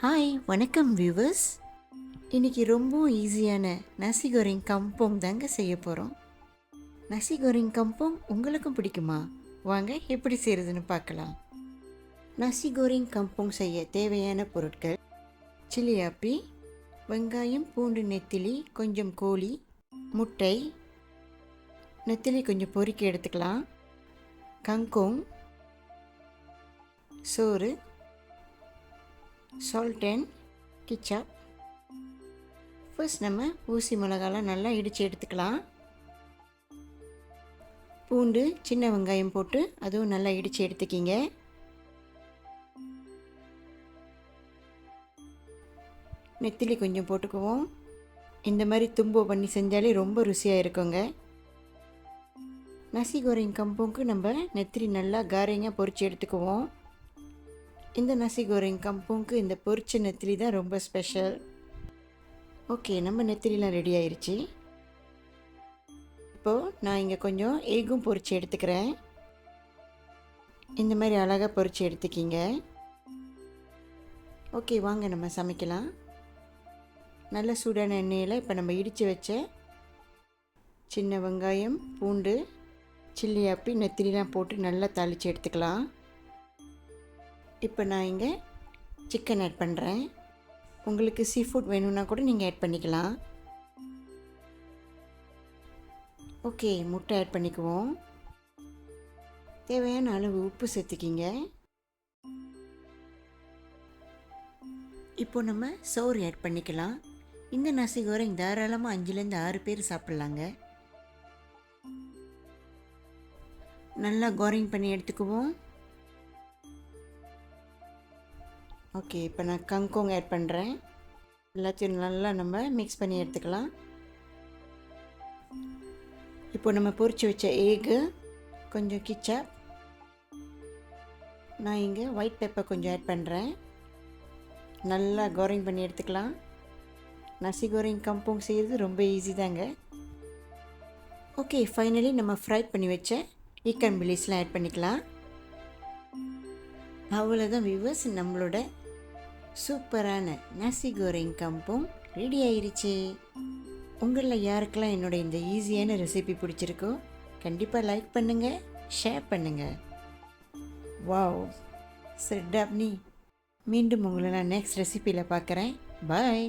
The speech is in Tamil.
ஹாய் வணக்கம் வியூவர்ஸ். இன்றைக்கி ரொம்ப ஈஸியான நசி கோரிங் கம்போங் தாங்க செய்ய போகிறோம். நசி கோரிங் கம்போங் உங்களுக்கும் பிடிக்குமா? வாங்க எப்படி செய்கிறதுன்னு பார்க்கலாம். நசி கோரிங் கம்போங் செய்ய தேவையான பொருட்கள்: சில்லி ஆப்பி, வெங்காயம், பூண்டு, நெத்திலி, கொஞ்சம் கோழி, முட்டை, நெத்திலி கொஞ்சம் பொறுக்கி எடுத்துக்கலாம், கங்கோங், சோறு, சால்ட் அண்ட் கிச்சப். ஃபர்ஸ்ட் நம்ம ஊசி மிளகாலாம் நல்லா இடித்து எடுத்துக்கலாம். பூண்டு, சின்ன வெங்காயம் போட்டு அதுவும் நல்லா இடித்து எடுத்துக்கிங்க. நெத்திலி கொஞ்சம் போட்டுக்குவோம். இந்த மாதிரி தும்போ பண்ணி செஞ்சாலே ரொம்ப ருசியாக இருக்குங்க. நசி கோரிங் கம்போங்க்கு நம்ம நெத்திலி நல்லா காரிங்காக பொரித்து எடுத்துக்குவோம். இந்த நசி கோரிங் கம்போங்க்கு இந்த பொரிச்ச நெத்திலி தான் ரொம்ப ஸ்பெஷல். ஓகே, நம்ம நெத்திலிலாம் ரெடி ஆயிடுச்சு. இப்போது நான் இங்கே கொஞ்சம் எக்கும் பொரித்து எடுத்துக்கிறேன். இந்த மாதிரி அழகாக பொரித்து எடுத்துக்கிங்க. ஓகே, வாங்க நம்ம சமைக்கலாம். நல்ல சூடான எண்ணெயில் இப்போ நம்ம இடித்து வச்ச சின்ன வெங்காயம், பூண்டு, சில்லி ஆப்பி, நெத்திலிலாம் போட்டு நல்லா தாளித்து எடுத்துக்கலாம். இப்போ நான் இங்கே சிக்கன் ஆட் பண்ணுறேன். உங்களுக்கு சீ ஃபுட் வேணும்னா கூட நீங்கள் ஆட் பண்ணிக்கலாம். ஓகே, முட்டை ஆட் பண்ணிக்குவோம். தேவையான அளவு உப்பு சேர்த்துக்கிங்க. இப்போ நம்ம சோறு ஆட் பண்ணிக்கலாம். இந்த நசி கோரிங் தாராளமாக 5லேருந்து 6 பேர் சாப்பிட்லாங்க. நல்லா கோரிங் பண்ணி எடுத்துக்குவோம். ஓகே, இப்போ நான் கங்கோங் ஆட் பண்ணுறேன். எல்லாத்தையும் நல்லா நம்ம மிக்ஸ் பண்ணி எடுத்துக்கலாம். இப்போ நம்ம பொரிச்சு வச்ச எக்கு, கொஞ்சம் கிச்சப், நான் இங்கே ஒயிட் பெப்பர் கொஞ்சம் ஆட் பண்ணுறேன். நல்லா கோரிங் பண்ணி எடுத்துக்கலாம். நசி கோரிங் கம்போங் செய்கிறது ரொம்ப ஈஸி தாங்க. ஓகே, ஃபைனலி நம்ம ஃப்ரை பண்ணி வச்ச இக்கன் பில்லிஸ்லாம் ஆட் பண்ணிக்கலாம். அவ்வளோதான் வியூவர்ஸ், நம்மளோட சூப்பரான நசி கோரிங் கம்போங் ரெடி ஆயிடுச்சு. உங்களில் யாருக்கெல்லாம் என்னோட இந்த ஈஸியான ரெசிபி பிடிச்சிருக்கோ கண்டிப்பாக லைக் பண்ணுங்கள், ஷேர் பண்ணுங்கள். வாவ், செட் அப்னி. மீண்டும் உங்களை நான் நெக்ஸ்ட் ரெசிபியில் பார்க்குறேன். பாய்.